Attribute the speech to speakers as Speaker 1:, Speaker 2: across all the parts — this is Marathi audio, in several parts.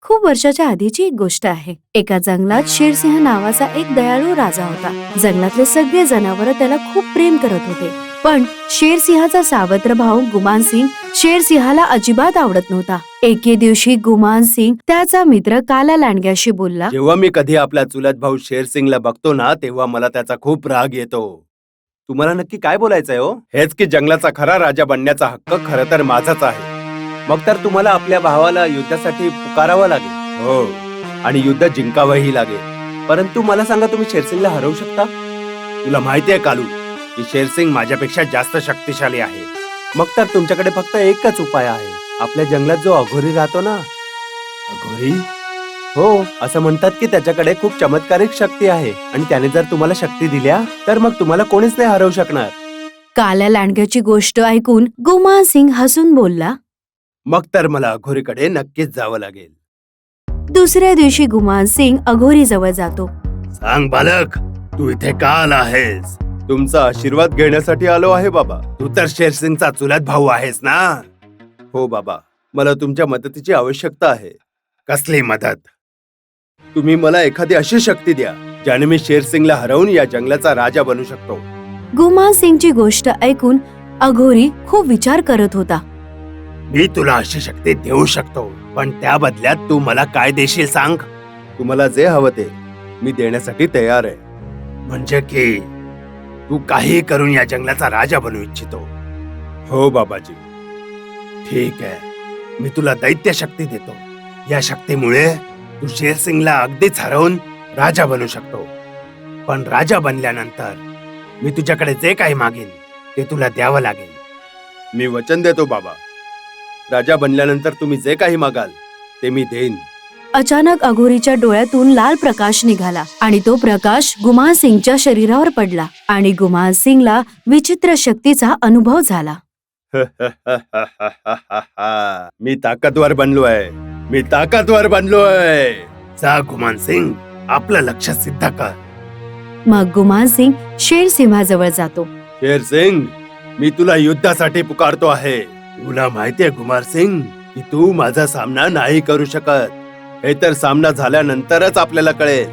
Speaker 1: खूप वर्षाच्या आधीची एक गोष्ट आहे. एका जंगलात शेरसिंह नावाचा एक दयाळू राजा होता. जंगलातले सगळे जनावर त्याला खूप प्रेम करत होते. पण शेरसिंहाचा सावत्र भाऊ गुमान सिंग शेरसिंहाला अजिबात आवडत नव्हता. एके दिवशी गुमान सिंग त्याचा मित्र काला लांडग्याशी बोलला.
Speaker 2: जेव्हा मी कधी आपला चुलत भाऊ शेरसिंगला बघतो ना, तेव्हा मला त्याचा खूप राग येतो. तुम्हाला नक्की काय बोलायचंय हो? हेच की जंगलाचा खरा राजा बनण्याचा हक्क खरं तर माझाच आहे. मग तर तुम्हाला आपल्या भावाला युद्धासाठी पुकारावं लागेल. हो, आणि युद्ध जिंकावंही लागेल. परंतु मला सांगा, तुम्ही शेरसिंगला हरवू शकता? तुला माहितीये कालू, की शेरसिंग माझ्यापेक्षा जास्त शक्तिशाली आहे. मग तर तुमच्याकडे फक्त एकच उपाय आहे. आपल्या जंगलात जो अघोरी राहतो ना, अघोरी, हो, असं म्हणतात की त्याच्याकडे खूप चमत्कारिक शक्ती आहे आणि त्याने जर तुम्हाला शक्ती दिल्या तर मग तुम्हाला कोणीच नाही हरवू शकणार.
Speaker 1: काल्या लांडग्याची गोष्ट ऐकून गुमान सिंग हसून बोलला.
Speaker 2: मग तर मला अघोरीकडे नक्कीच जावं लागेल.
Speaker 1: दुसऱ्या दिवशी गुमान सिंग अघोरी जवळ जातो.
Speaker 2: सांग बालक, तू इथे का आला आहेस? तुमचा आशीर्वाद घेण्यासाठी आलो आहे बाबा. तू तर शेरसिंगचा चुलत भाऊ आहेस ना? हो बाबा, मला तुमच्या मदतीची आवश्यकता आहे. कसली मदत? तुम्ही मला एखादी अशी शक्ती द्या ज्याने मी शेरसिंगला हरवून या जंगलाचा राजा बनू शकतो.
Speaker 1: गुमान सिंगची गोष्ट ऐकून अघोरी खूप विचार करत होता.
Speaker 2: मी तुला अशी शक्ती देऊ शकतो, पण त्या बदल्यात तू मला काय देशील सांग? तुम्हाला जे हवं ते मी देण्यासाठी तयार आहे. म्हणजे की तू काही करून या जंगलाचा राजा बनू इच्छितो? हो बाबाजी. ठीक आहे, मी तुला दैत्य शक्ती देतो. या शक्तीमुळे तू शेरसिंगला अगदीच हरवून राजा बनू शकतो. पण राजा बनल्यानंतर मी तुझ्याकडे जे काही मागेन ते तुला द्यावं लागेल. मी वचन देतो बाबा, राजा बनल्यानंतर तुम्ही जे काही मागाल ते मी देईन.
Speaker 1: अचानक अघोरीच्या डोळ्यातून लाल प्रकाश निघाला आणि तो प्रकाश गुमान सिंगच्या शरीरावर पडला आणि गुमान सिंगला विचित्र शक्तीचा अनुभव झाला.
Speaker 2: मी ताकदवर बनलोय. मी ताकदवर बनलोय. जा गुमान सिंग, आपलं लक्ष सिद्ध कर.
Speaker 1: मग गुमान सिंग शेरसिंहाजवळ जातो.
Speaker 2: शेरसिंग, मी तुला युद्धासाठी पुकारतो आहे. तुला माहितीये गुमान सिंग की तू माझा सामना नाही करू शकत. हे तर सामना झाल्यानंतरच आपल्याला कळेल.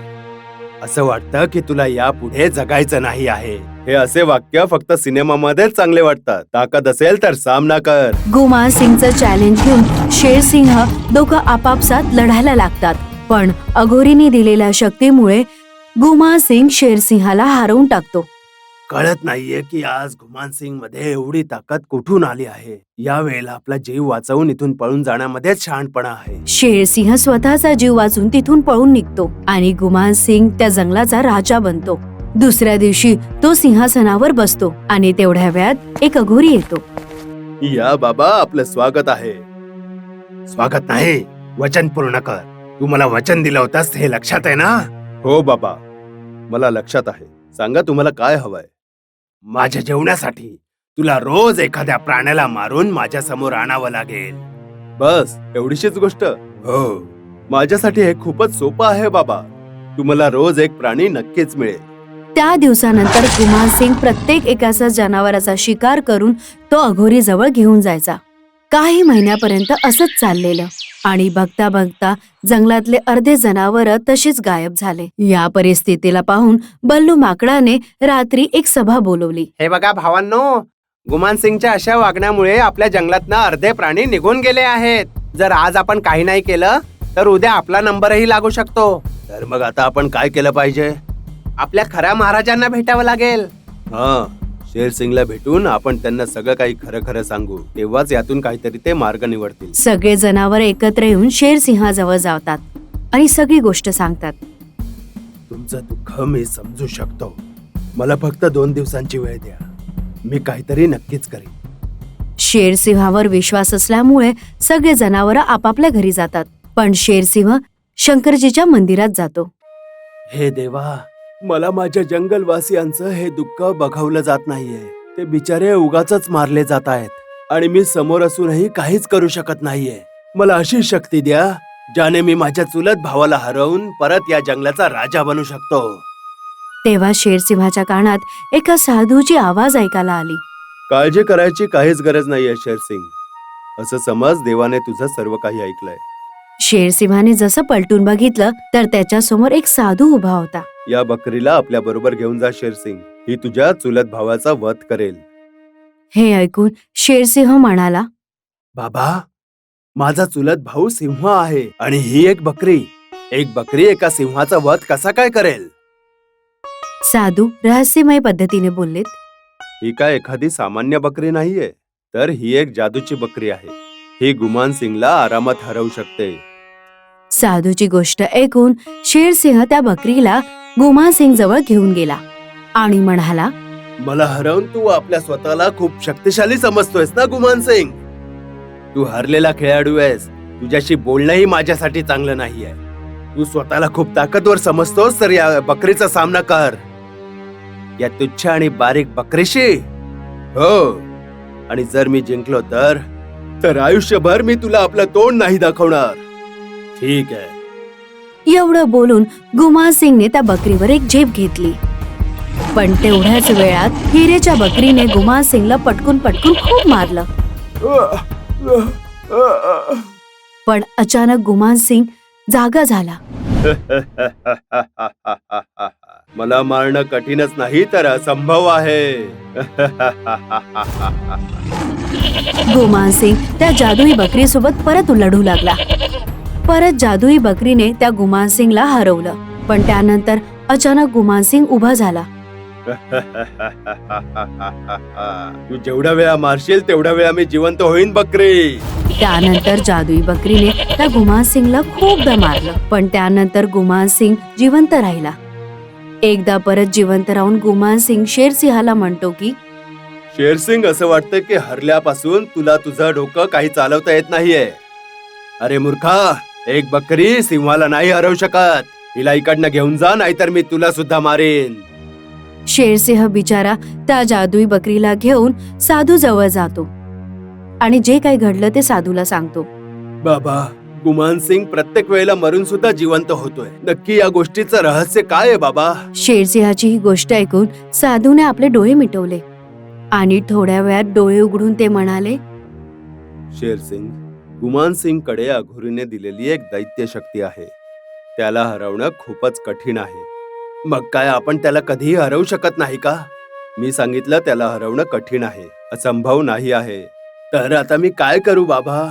Speaker 2: असं वाटतं की तुला यापुढे जगायचं नाही आहे. हे असे वाक्य फक्त सिनेमामध्येच चांगले वाटतात. ताकद असेल तर सामना कर.
Speaker 1: गुमान सिंगचं चॅलेंज घेऊन शेरसिंह दोघं आपापसात लढायला लागतात. पण अघोरीने दिलेल्या शक्तीमुळे गुमान सिंग शेरसिंहाला हरवून टाकतो.
Speaker 2: कळत नाहीये की आज गुमान सिंग मध्ये एवढी ताकद कुठून आली आहे. या वेळेला आपला जीव वाचवून इथून पळून जाण्यामध्येच शहाणपणा आहे.
Speaker 1: शेरसिंह स्वतःचा जीव वाचून तिथून पळून निघतो आणि गुमान सिंग त्या जंगलाचा राजा बनतो. दुसऱ्या दिवशी तो सिंहासनावर बसतो आणि तेवढ्या वेळात एक अघोरी येतो.
Speaker 2: या बाबा, आपलं स्वागत आहे. स्वागत नाही, वचन पूर्ण कर. तू मला वचन दिलं होतंस, हे लक्षात आहे ना? हो बाबा, मला लक्षात आहे. सांगा, तुम्हाला काय हवंय? माझ्या जेवणासाठी तुला रोज एखाद्या प्राण्याला मारून माझ्या समोर आणावं लागेल. बस एवढीशीच गोष्ट? हो, माझ्यासाठी हे खूपच सोपं आहे बाबा. तुम्हाला रोज एक प्राणी नक्कीच मिळेल.
Speaker 1: त्या दिवसानंतर गुमान सिंग प्रत्येक एकाचा जनावराचा शिकार करून तो अघोरी जवळ घेऊन जायचा. काही महिन्यापर्यंत असंच चाललेलं आणि बघता बघता जंगलातले अर्धे जनावर तशीच गायब झाले. या परिस्थितीला पाहून बल्लू माकडाने रात्री एक सभा बोलवली.
Speaker 2: हे बघा भावांनो, गुमान सिंगच्या अशा वागण्यामुळे आपल्या जंगलातनं अर्धे प्राणी निघून गेले आहेत. जर आज आपण काही नाही केलं तर उद्या आपला नंबरही लागू शकतो. तर मग आता आपण काय केलं पाहिजे? आपल्या खऱ्या महाराजांना भेटावं लागेल. हा, शेरसिंगला भेटून आपण त्यांना सगळं काही खरं खरं सांगू. तेव्हाच यातून काहीतरी ते मार्ग निवडतील.
Speaker 1: सगळे जनावर एकत्र येऊन शेरसिंहाजवळ जातात आणि सगळी गोष्ट सांगतात.
Speaker 2: तुमचं दुःख मी समजू शकतो. मला फक्त 2 दिवसांची वेळ द्या. मी काहीतरी नक्कीच करीन.
Speaker 1: शेरसिंहावर विश्वास असल्यामुळे सगळे जनावर आपापल्या घरी जातात. पण शेरसिंह शंकरजीच्या मंदिरात जातो.
Speaker 2: हे देवा, मला माझ्या जंगलवासियांचं हे दुःख बघवलं जात नाहीये. ते बिचारे उगाचच मारले जात आहेत आणि मी समोर असूनही काहीच करू शकत नाहीये. मला अशी शक्ती द्या ज्याने मी माझ्या चुलत भावाला हरवून परत या जंगलाचा राजा बनू शकतो.
Speaker 1: तेव्हा शेरसिंहाच्या कानात एका साधूची आवाज ऐकायला आली.
Speaker 2: काळजी करायची काहीच गरज नाहीये शेरसिंग. असं समज, देवाने तुझं सर्व काही ऐकलंय.
Speaker 1: शेरसिंहाने जसं पलटून बघितलं तर त्याच्या समोर एक साधू उभा होता.
Speaker 2: या बकरीला आपल्या बरोबर घेऊन जा शेरसिंग. ही तुझ्या चुलत भावाचा वध करेल.
Speaker 1: हे ऐकून शेरसिंह म्हणाला,
Speaker 2: बाबा, माझा चुलत भाऊ सिंह आहे आणि ही एक बकरी एका सिंहाचा वध कसा काय करेल?
Speaker 1: साधू रहस्यमय पद्धतीने बोललेत.
Speaker 2: ही काय एखादी सामान्य बकरी नाहीये, तर ही एक जादूची बकरी आहे. ही गुमान सिंगला आरामात हरवू शकते.
Speaker 1: साधूची गोष्ट ऐकून शेरसिंह त्या बकरीला गुमान सिंग जवळ घेऊन गेला आणि म्हणाला,
Speaker 2: मला हरवून तू आपल्या स्वतःला खूप शक्तिशाली समजतोयस ना गुमान सिंग? तू हरलेला खेळाडू आहेस. तुझ्याशी बोलणंही माझ्यासाठी चांगलं नाहीये. तू स्वतःला खूप ताकदवर समजतोस, तर या बकरीचा सामना कर, या तुच्छ आणि बारीक बकरीशी. हो, आणि जर मी जिंकलो तर आयुष्यभर मी तुला आपलं तोंड नाही दाखवणार. ठीक आहे.
Speaker 1: एवढं बोलून गुमान सिंगने त्या बकरीवर एक झेप घेतली. पण तेवढ्याच वेळात हिरेच्या बकरीने गुमान सिंगला पटकून खूप मारलं. पण अचानक गुमान सिंग जागा झाला.
Speaker 2: मला मारणं कठीणच नाही तर असंभव आहे.
Speaker 1: गुमान सिंग त्या जादुई बकरी सोबत परत लढू लागला. परत जादुई बकरीने त्या गुमान सिंगला हरवलं. पण त्यानंतर अचानक गुमान सिंग उभा झाला.
Speaker 2: तू जेवढ्या वेळा मारशील तेवढ्या वेळा मी जिवंत होईन बकरी.
Speaker 1: त्यानंतर जादुई बकरीने त्या गुमान सिंगला खूपदा मारलं. पण त्यानंतर गुमान सिंग जिवंत राहिला. एकदा परत जिवंत राहून गुमान सिंग शेरसिंहाला म्हणतो की,
Speaker 2: शेरसिंग, असं वाटतं की हरल्यापासून तुला तुझं डोकं काही चालवता येत नाहीये. अरे मूर्खा, एक बकरी सिंहाला नाही हरवू शकत. हिला इकडनं घेऊन जा, नाहीतर मी तुला सुद्धा मारेन.
Speaker 1: शेरसिंह बिचारा त्या जादुई बकरीला घेऊन साधू जवळ जातो आणि जे काही घडलं ते साधूला सांगतो.
Speaker 2: बाबा, गुमान सिंग प्रत्येक वेळेला मरून सुद्धा जिवंत होतोय. नक्की या गोष्टीचं रहस्य काय आहे बाबा?
Speaker 1: शेरसिंहाची ही गोष्ट ऐकून साधूने आपले डोळे मिटवले आणि थोड्या वेळात डोळे उघडून ते म्हणाले,
Speaker 2: शेरसिंग, गुमान सिंग कडे अघोरीने दिलेली एक दैत्य शक्ती आहे. त्याला हरवणं खूपच कठीण आहे. मग काय आपण त्याला कधीही हरवू शकत नाही का? मी सांगितलं त्याला हरवणं कठीण आहे, असंभव नाही आहे. तर आता मी काय करू बाबा?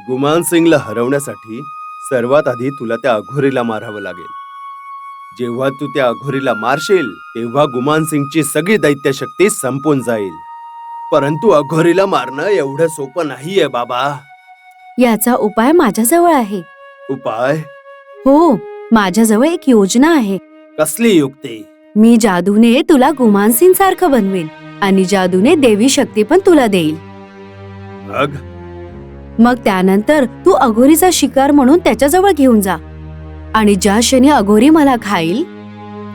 Speaker 2: गुमान सिंगला हरवण्यासाठी सर्वात आधी तुला त्या अघोरीला मारावं लागेल. जेव्हा तू त्या अघोरीला मारशील तेव्हा गुमान सिंगची सगळी दैत्य शक्ती संपून जाईल. परंतु अघोरीला मारणं एवढं सोपं नाहीये बाबा.
Speaker 1: याचा उपाय माझ्याजवळ आहे.
Speaker 2: उपाय?
Speaker 1: हो, माझ्याजवळ एक योजना आहे.
Speaker 2: कसली युक्ती?
Speaker 1: मी जादूने तुला गुमान सिंग सारखं बनवेन आणि जादूने देवी शक्ती पण तुला देईल. मग त्यानंतर तू अघोरीचा शिकार म्हणून त्याच्याजवळ घेऊन जा आणि ज्या क्षणी अघोरी मला खाईल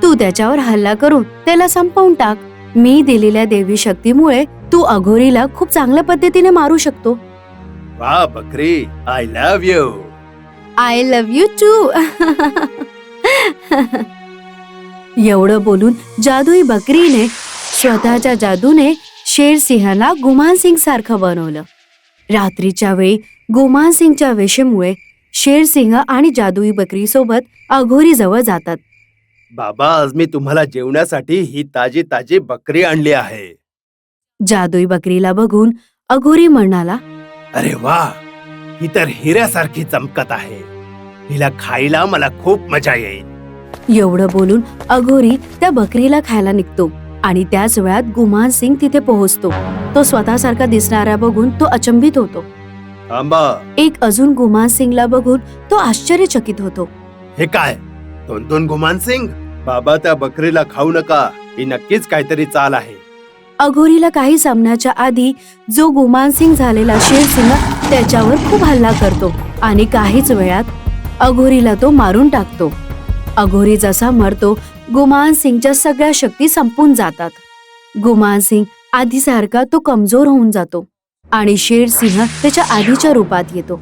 Speaker 1: तू त्याच्यावर हल्ला करून त्याला संपवून टाक. मी दिलेल्या देवी शक्तीमुळे तू अघोरीला खूप चांगल्या पद्धतीने मारू शकतो.
Speaker 2: वा बकरी, I love you.
Speaker 1: I love you too. एवढं बोलून जादुई बकरीने स्वतःच्या जादूने शेरसिंहाला गुमान सिंग सारखं बनवलं. रात्रीच्या वेळी गुमान सिंगच्या वेशेमुळे शेरसिंह आणि जादुई बकरी सोबत अघोरी जवळ जातात.
Speaker 2: बाबा, आज मी तुम्हाला जेवण्यासाठी ही ताजी ताजी बकरी आणली आहे.
Speaker 1: जादुई बकरीला बघून अघोरी म्हणाला,
Speaker 2: अरे वा, ही तर हिऱ्यासारखी चमकत आहे. हिला खायला मला खूप मजा येईल.
Speaker 1: एवढं बोलून अघोरी त्या बकरीला खायला निघतो आणि त्याच वेळात गुमान सिंग तिथे पोहोचतो. तो स्वतःसारखा दिसणारा बघून तो अचंबित होतो.
Speaker 2: थांबा.
Speaker 1: एक अजून गुमान सिंगला बघून तो आश्चर्यचकित होतो.
Speaker 2: हे काय, दोन गुमान सिंग? बाबा, त्या बकरीला खाऊ नका. ही नक्कीच काहीतरी चाल आहे.
Speaker 1: अघोरीला काही सामन्याच्या आधी जो गुमान सिंग झालेला शेरसिंह त्याच्यावर खूप हल्ला करतो आणि काहीच वेळात अघोरीला तो मारून टाकतो. अघोरी जसा मरतो गुमान सिंगच्या सगळ्या शक्ती संपून जातात. गुमान सिंग आधीसारखा तो कमजोर होऊन जातो आणि शेरसिंह त्याच्या आधीच्या रूपात येतो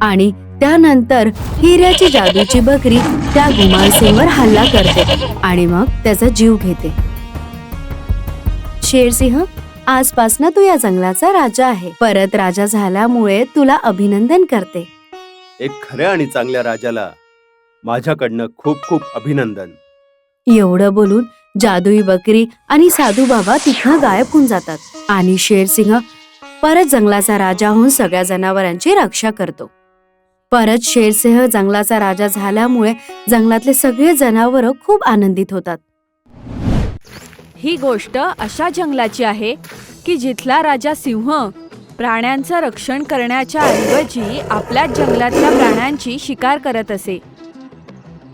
Speaker 1: आणि त्यानंतर हिऱ्याची जादूची बकरी त्या गुमान सिंगवर हल्ला करते आणि मग त्याचा जीव घेते. शेरसिंह, आजपासनं तू या जंगलाचा राजा आहे. परत राजा झाल्यामुळे तुला अभिनंदन करते.
Speaker 2: एक खऱ्या आणि चांगल्या राजाला माझ्याकडनं खूप खूप अभिनंदन.
Speaker 1: एवढं बोलून जादुई बकरी आणि साधू बाबा तिथनं गायब होऊन जातात आणि शेरसिंह परत जंगलाचा राजा होऊन सगळ्या जनावरांची रक्षा करतो. परत शेरसिंह जंगलाचा राजा झाल्यामुळे जंगलातले सगळे जनावर खूप आनंदित होतात.
Speaker 3: ही गोष्ट अशा जंगलाची आहे की जिथला राजा सिंह प्राण्यांचं रक्षण करण्याच्या ऐवजी आपल्याच जंगलातल्या प्राण्यांची शिकार करत असे.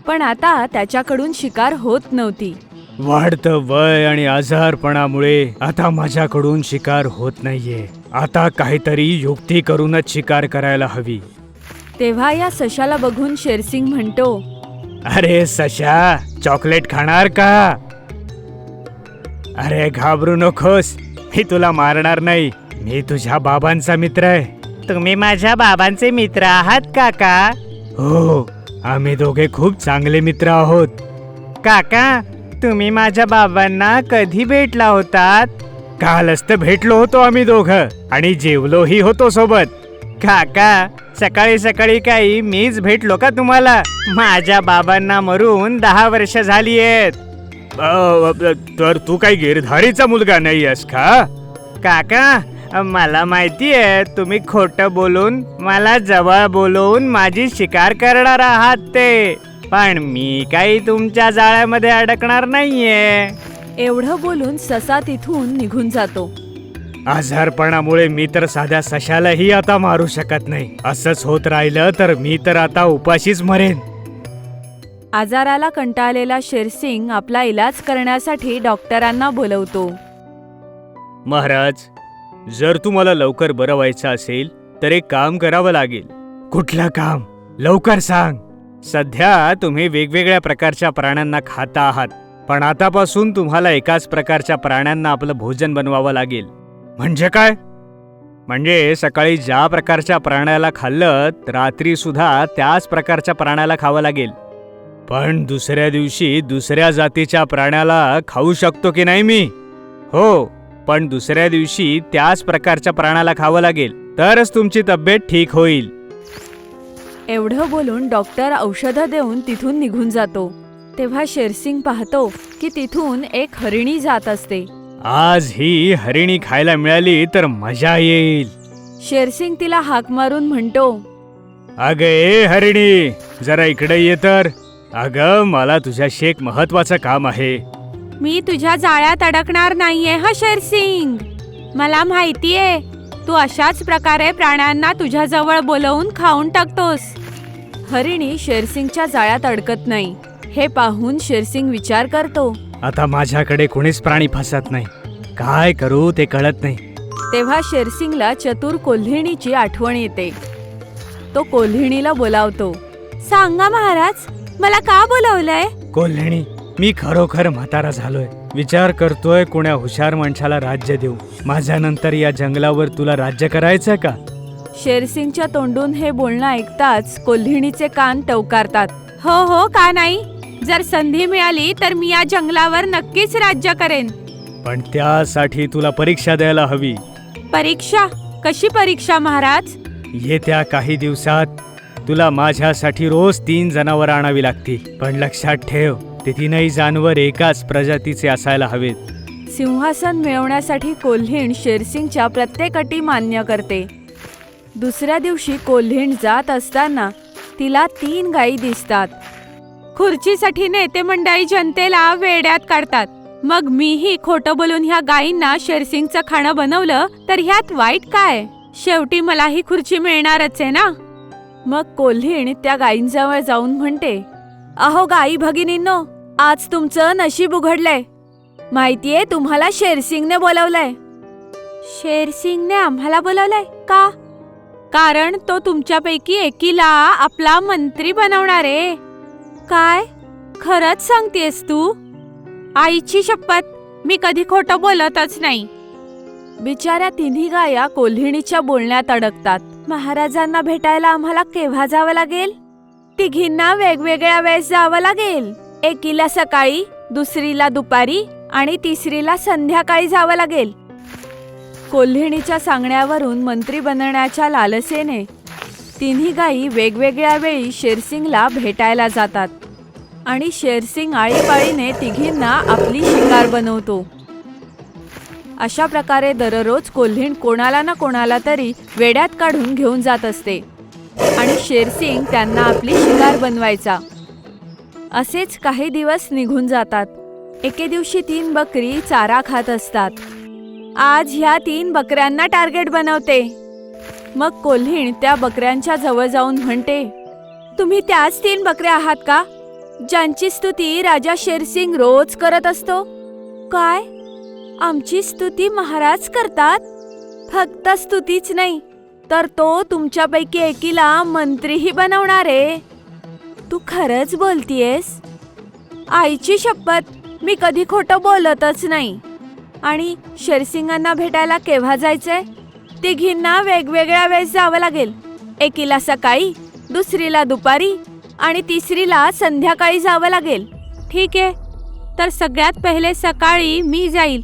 Speaker 3: पण आता त्याच्याकडून शिकार होत नव्हती.
Speaker 4: वाढतं वय आणि आजारपणामुळे आता माझ्याकडून शिकार होत नाहीये. आता काहीतरी युक्ती करूनच शिकार करायला हवी.
Speaker 3: तेव्हा या सशाला बघून शेरसिंग म्हणतो,
Speaker 4: अरे सशा, चॉकलेट खाणार का? अरे घाबरू नकोस, मी तुला मारणार नाही. मी तुझ्या बाबांचा मित्र आहे. तुम्ही माझ्या बाबांचे मित्र आहात काका? हो, आम्ही दोघे खूप चांगले मित्र आहोत. काका, तुम्ही माझ्या बाबांना कधी भेटला होतात? कालच तर भेटलो होतो आम्ही दोघं आणि जेवलोही होतो सोबत. काका, सकाळी सकाळी काही मीच भेटलो का तुम्हाला? माझ्या बाबांना मरून 10 वर्ष झाली आहेत. तर तू काही गिरधारीचा मुलगा नाही आहेस का? काका, मला माहिती आहे तुम्ही खोटं बोलून मला जवळ बोलवून माझी शिकार करणार आहात ते, पण मी काही तुमच्या जाळ्यामध्ये अडकणार नाहीये.
Speaker 3: एवढं बोलून ससा तिथून निघून जातो.
Speaker 4: आजारपणामुळे मी तर साध्या सशालाही आता मारू शकत नाही. असंच होत राहिलं तर मी तर आता उपाशीच मरेन.
Speaker 3: आजाराला कंटाळलेला शेरसिंग आपला इलाज करण्यासाठी डॉक्टरांना बोलवतो.
Speaker 4: महाराज, जर तुम्हाला लवकर बरं व्हायचं असेल तर एक काम करावं लागेल. कुठलं काम? लवकर सांग. सध्या तुम्ही वेगवेगळ्या प्रकारच्या प्राण्यांना खाता आहात, पण आतापासून तुम्हाला एकाच प्रकारच्या प्राण्यांना आपलं भोजन बनवावं लागेल. म्हणजे काय? म्हणजे सकाळी ज्या प्रकारच्या प्राण्याला खाल्लं रात्री सुद्धा त्याच प्रकारच्या प्राण्याला खावं लागेल. पण दुसऱ्या दिवशी दुसऱ्या जातीच्या प्राण्याला खाऊ शकतो की नाही मी? हो, पण दुसऱ्या दिवशी त्याच प्रकारच्या प्राण्याला खावं लागेल, तरच तुमची तब्येत ठीक होईल.
Speaker 3: एवढं बोलून डॉक्टर औषधं देऊन तिथून निघून जातो. तेव्हा शेरसिंग पाहतो की तिथून एक हरिणी जात असते.
Speaker 4: आज ही हरिणी खायला मिळाली तर मजा येईल.
Speaker 3: शेरसिंग तिला हाक मारून म्हणतो,
Speaker 4: अगं ए हरिणी, जरा इकडे ये तर. अगं, मला तुझ्याशी एक महत्वाचं काम आहे.
Speaker 3: मी तुझ्या जाळ्यात अडकणार नाहीये हा शेरसिंग. मला माहितीये तू अशाच प्रकारे प्राण्यांना तुझ्या जवळ बोलवून खाऊन टाकतोस. हरिणी शेरसिंगच्या जाळ्यात अडकत नाही. हे पाहून शेरसिंग विचार करतो,
Speaker 4: आता माझ्याकडे कोणीच प्राणी फसत नाही. काय करू ते कळत नाही.
Speaker 3: तेव्हा शेरसिंगला चतुर कोल्हिणीची आठवण येते. तो कोल्हिणीला बोलावतो. सांगा महाराज, मला का बोलावलंय?
Speaker 4: कोल्हिणी, मी खरोखर म्हातारा झालोय. विचार करतोय कोण्या हुशार माणसाला राज्य देऊ. माझ्यानंतर या जंगलावर तुला राज्य करायचं का?
Speaker 3: शेरसिंगच्या तोंडून हे बोलणं ऐकताच कोल्हिणीचे कान टवकारतात. हो हो, का नाही? जर संधी मिळाली तर मी या जंगलावर नक्कीच राज्य करेन.
Speaker 4: पण त्यासाठी तुला परीक्षा द्यायला हवी.
Speaker 3: परीक्षा? कशी परीक्षा महाराज?
Speaker 4: येत्या काही दिवसात तुला माझ्यासाठी रोज 3 जनावर आणावी लागतील. पण लक्षात ठेव, ते 3ही जानवर एकाच प्रजातीचे असायला हवेत.
Speaker 3: सिंहासन मिळवण्यासाठी कोल्हीण शेरसिंगच्या प्रत्येक अटी मान्य करते. दुसऱ्या दिवशी कोल्हीण जात असताना तिला 3 गायी दिसतात. खुर्चीसाठी नेते मंडळी जनतेला वेड्यात काढतात. मग मीही खोटं बोलून ह्या गायींना शेरसिंगचं खाणं बनवलं तर ह्यात वाईट काय? शेवटी मला ही खुर्ची मिळणारच आहे ना. मग कोल्हीण त्या गायींजवळ जाऊन म्हणते, अहो गाई भगिनींनो, आज तुमचं नशीब उघडलंय. माहितीये तुम्हाला शेरसिंगने बोलवलंय. शेरसिंगने आम्हाला बोलवलंय का? कारण तो तुमच्यापैकी एकीला आपला मंत्री बनवणार आहे. काय? खरंच सांगतेस तू? आईची शपथ, मी कधी खोटं बोलतच नाही. बिचाऱ्या 3ही गाया कोल्हिणीच्या बोलण्यात अडकतात. महाराजांना भेटायला आम्हाला केव्हा जावं लागेल? 3घींना वेगवेगळ्या वेळेस जावं लागेल. एकीला सकाळी, दुसरीला दुपारी आणि तिसरीला संध्याकाळी जावं लागेल. कोल्हिणीच्या सांगण्यावरून मंत्री बनण्याच्या लालसेने तिन्ही गायी वेगवेगळ्या वेळी शेरसिंगला भेटायला जातात आणि शेरसिंग आळीपाळीने तिघींना आपली शिकार बनवतो. अशा प्रकारे दररोज कोल्हीण कोणाला ना कोणाला तरी वेड्यात काढून घेऊन जात असते आणि शेरसिंग त्यांना आपली शिकार बनवायचा. असेच काही दिवस निघून जातात. एके दिवशी 3 बकरी चारा खात असतात. आज ह्या 3 बकऱ्यांना टार्गेट बनवते. मग कोल्हीण त्या बकऱ्यांच्या जवळ जाऊन म्हणते, तुम्ही त्याच 3 बकऱ्या आहात का ज्यांची स्तुती राजा शेरसिंग रोज करत असतो? काय, आमची स्तुती महाराज करतात? फक्त स्तुतीच नाही तर तो तुमच्यापैकी एकीला मंत्रीही बनवणार आहे. तू खरंच बोलतीयस? आईची शपथ, मी कधी खोटं बोलतच नाही. आणि शेरसिंगांना भेटायला केव्हा जायचंय? तिघींना वेगवेगळ्या वेळेस जावं लागेल. एकीला सकाळी, दुसरीला दुपारी आणि तिसरीला संध्याकाळी जावं लागेल. ठीक आहे, तर सगळ्यात पहिले सकाळी मी जाईल,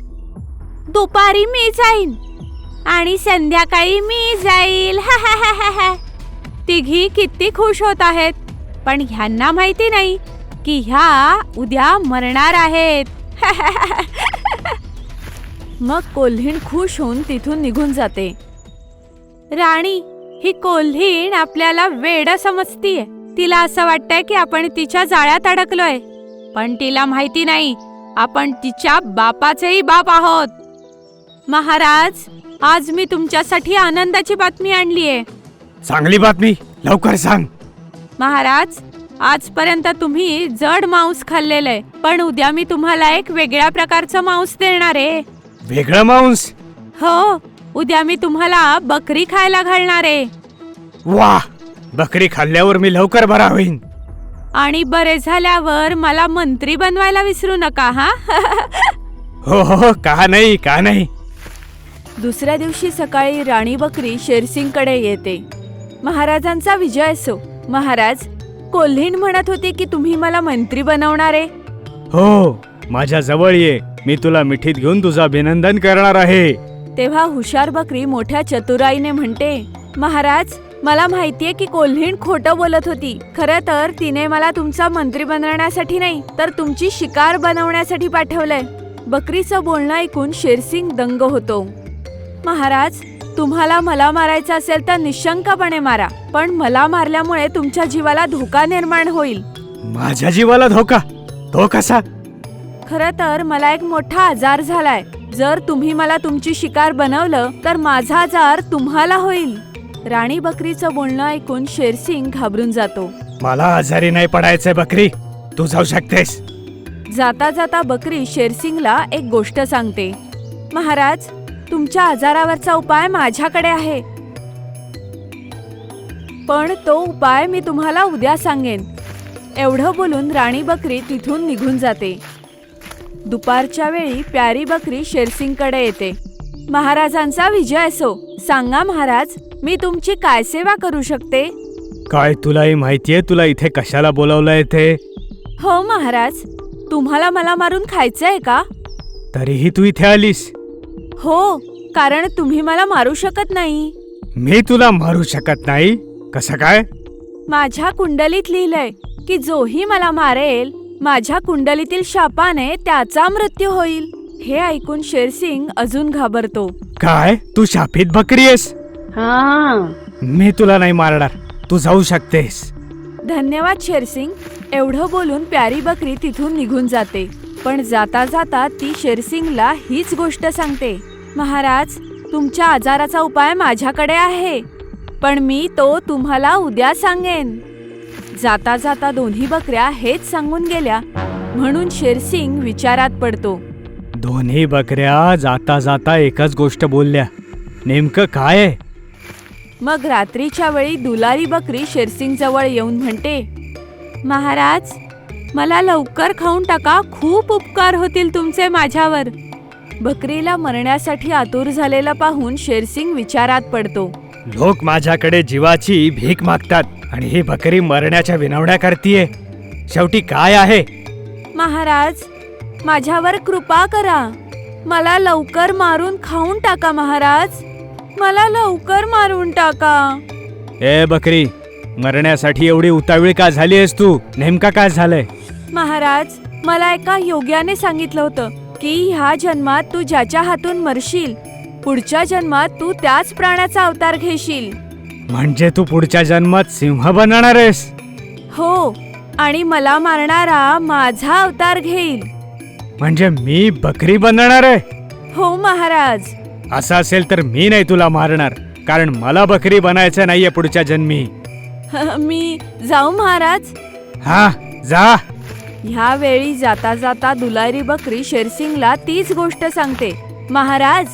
Speaker 3: दुपारी मी जाईन आणि संध्याकाळी मी जाईल. तिघी किती खुश होत आहेत, पण ह्यांना माहिती नाही की ह्या उद्या मरणार आहेत. मग कोल्हीण खुश होऊन तिथून निघून जाते. राणी, ही कोल्हीण आपल्याला वेडं समजतीये. तिला असं वाटतंय की आपण तिच्या जाळ्यात अडकलोय, पण तिला माहिती नाही आपण तिच्या बापाचेही बाप आहोत. महाराज, आज मी तुमच्यासाठी आनंदाची बातमी आणलीये.
Speaker 4: चांगली बातमी, लवकर सांग.
Speaker 3: महाराज, आजपर्यंत तुम्ही जड मांस खाल्लेलंय, पण उद्या मी तुम्हाला एक वेगळ्या प्रकारचं मांस देणार आहे.
Speaker 4: वेगळं मांस?
Speaker 3: हो, उद्या मी तुम्हाला बकरी खायला घालणार आहे.
Speaker 4: वाह, बकरी खाल्ल्यावर मी लवकर बरा होईन.
Speaker 3: आणि बरे झाल्यावर मला मंत्री बनवायला विसरू नका हा.
Speaker 4: हो हो, का नाही का नाही.
Speaker 3: दुसऱ्या दिवशी सकाळी राणी बकरी शेरसिंगकडे येते. महाराजांचा विजय असो. महाराज, कोल्हीण म्हणत होती की तुम्ही मला मंत्री बनवणार आहे.
Speaker 4: हो, माझ्या जवळ ये, मी तुला मिठीत घेऊन तुझं अभिनंदन करणार आहे.
Speaker 3: तेव्हा हुशार बकरी मोठ्या चतुराईने म्हणते, महाराज, मला माहितीये की कोल्हीण खोटं बोलत होती. खरं तर तिने मला तुमचा मंत्री बनवण्यासाठी नाही तर तुमची शिकार बनवण्यासाठी पाठवलंय. बकरीचं बोलणं ऐकून शेरसिंग दंग होतो. महाराज, तुम्हाला मला मारायचं असेल तर निशंकपणे मारा, पण मला मारल्यामुळे तुमच्या जीवाला धोका निर्माण होईल.
Speaker 4: माझ्या जीवाला धोका? तो कसा?
Speaker 3: खरं तर मला एक मोठा आजार झालाय. जर तुम्ही मला तुमची शिकार बनवलं तर माझा आजार तुम्हाला होईल. राणी बकरीचं बोलणं ऐकून शेरसिंग घाबरून जातो.
Speaker 4: मला आजारी नाही पडायचंय बकरी, तू जाऊ शकतेस.
Speaker 3: जाता जाता बकरी शेरसिंगला एक गोष्ट सांगते. महाराज, तुमच्या आजारावरचा उपाय माझ्याकडे आहे, पण तो उपाय मी तुम्हाला उद्या सांगेन. एवढं बोलून राणी बकरी तिथून निघून जाते. दुपारच्या वेळी प्यारी बकरी शेरसिंगकडे येते. महाराजांचा विजय असो. सांगा महाराज, मी तुमची काय सेवा करू शकते?
Speaker 4: काय तुलाही माहितीये तुला इथे कशाला बोलावलंय ते?
Speaker 3: हो महाराज, तुम्हाला मला मारून खायचंय का?
Speaker 4: तरीही तू इथे आलीस?
Speaker 3: हो, कारण तुम्ही मला मारू शकत नाही.
Speaker 4: मी तुला मारू शकत नाही? कसं काय?
Speaker 3: माझ्या कुंडलीत लिहिलंय की जोही मला मारेल, माझ्या कुंडलीतील शापाने त्याचा मृत्यू होईल. हे ऐकून शेरसिंग अजून घाबरतो.
Speaker 4: काय, तू शापित बकरी आहेस? मी तुला नाही मारणार, तू जाऊ शकतेस.
Speaker 3: धन्यवाद शेरसिंग. एवढं बोलून प्यारी बकरी तिथून निघून जाते. पण जाता जाता ती शेरसिंगला हीच गोष्ट सांगते. महाराज, तुमच्या आजाराचा उपाय माझ्याकडे आहे, पण मी तो तुम्हाला उद्या सांगेन. जाता जाता दोन्ही बकऱ्या हेच सांगून गेल्या म्हणून शेरसिंग विचारात पडतो.
Speaker 4: दोन्ही बकऱ्या जाता जाता एकच गोष्ट बोलल्या, नेमकं काय आहे?
Speaker 3: मग रात्रीच्या वेळी दुलारी बकरी शेरसिंग जवळ येऊन म्हणते, महाराज, मला लवकर खाऊन टाका, खूप उपकार होतील तुमचे माझ्यावर. बकरीला मरण्यासाठी आतुर झालेला पाहून शेरसिंग विचारात पडतो.
Speaker 4: लोक माझ्याकडे जीवाची भीक मागतात आणि ही बकरी मरण्याच्या विनवण्या करतीये. शेवटी काय आहे?
Speaker 3: महाराज, माझ्यावर कृपा करा. मला लवकर मारून खाऊन टाका महाराज. मला लवकर मारून टाका.
Speaker 4: ए बकरी, मरण्यासाठी एवढी उतावीळ का झाली आहेस तू? नेमका काय झालंय?
Speaker 3: महाराज, मला एका योग्याने सांगितलं होतं की ह्या जन्मात तू ज्याच्या हातून मरशील, पुढच्या जन्मात तू त्याच प्राण्याचा अवतार घेशील.
Speaker 4: म्हणजे तू पुढच्या जन्मात सिंह बनणार आहेस?
Speaker 3: हो, आणि मला मारणारा माझा अवतार घेईल.
Speaker 4: म्हणजे मी बकरी बनणार आहे?
Speaker 3: हो महाराज.
Speaker 4: असं असेल तर मी नाही तुला मारणार, कारण मला बकरी बनायचं नाहीये पुढच्या जन्मी.
Speaker 3: मी जाऊ महाराज?
Speaker 4: हा, जा.
Speaker 3: ह्या वेळी जाता जाता दुलारी बकरी शेरसिंगला तीच गोष्ट सांगते. महाराज,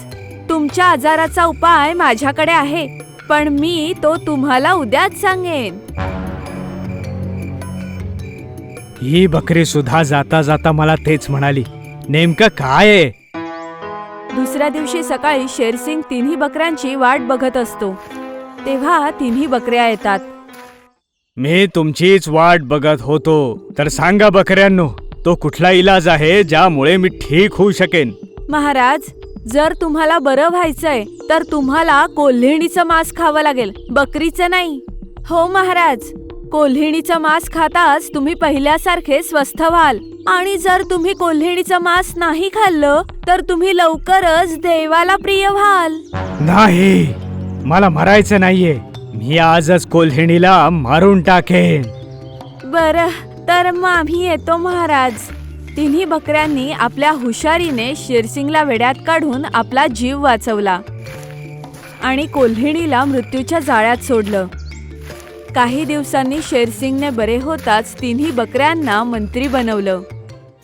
Speaker 3: तुमच्या आजाराचा उपाय माझ्याकडे आहे, पण मी तो तुम्हाला उद्याच सांगेन.
Speaker 4: ही बकरी सुद्धा जाता जाता मला तेच म्हणाली. नेमकं काय आहे?
Speaker 3: दुसऱ्या दिवशी सकाळी शेरसिंग तिन्ही बकऱ्यांची वाट बघत असतो. तेव्हा तिन्ही बकऱ्या येतात.
Speaker 4: मी तुमचीच वाट बघत होतो. तर सांगा बकऱ्यांनो, तो कुठला इलाज आहे ज्यामुळे मी ठीक होऊ शकेन?
Speaker 3: महाराज, जर तुम्हाला बरं व्हायचंय तर तुम्हाला कोल्हेणीचं मांस खावं लागेल, बकरीचं नाही. हो महाराज, कोल्हेणीचं मांस खाताच तुम्ही पहिल्यासारखे स्वस्थ व्हाल. आणि जर तुम्ही कोल्हेणीचं मांस नाही खाल्लं तर तुम्ही लवकरच देवाला प्रिय व्हाल.
Speaker 4: नाही, मला मरायचं नाहीये. मी आजच कोल्हेणीला मारून टाकेन.
Speaker 3: बरं, तर मग आम्ही येतो महाराज. तिन्ही बकऱ्यांनी आपल्या हुशारीने शेरसिंगला वेड्यात काढून आपला जीव वाचवला आणि कोल्हेणीला मृत्यूच्या जाळ्यात सोडलं. काही दिवसांनी शेरसिंगने बरे होताच तिन्ही बकऱ्यांना मंत्री बनवलं.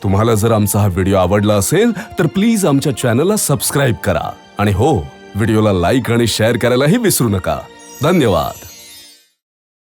Speaker 5: तुम्हाला जर आमचा हा व्हिडिओ आवडला असेल तर प्लीज आमच्या चॅनलला सबस्क्राईब करा. आणि हो, व्हिडिओला लाईक आणि शेअर करायलाही विसरू नका. धन्यवाद.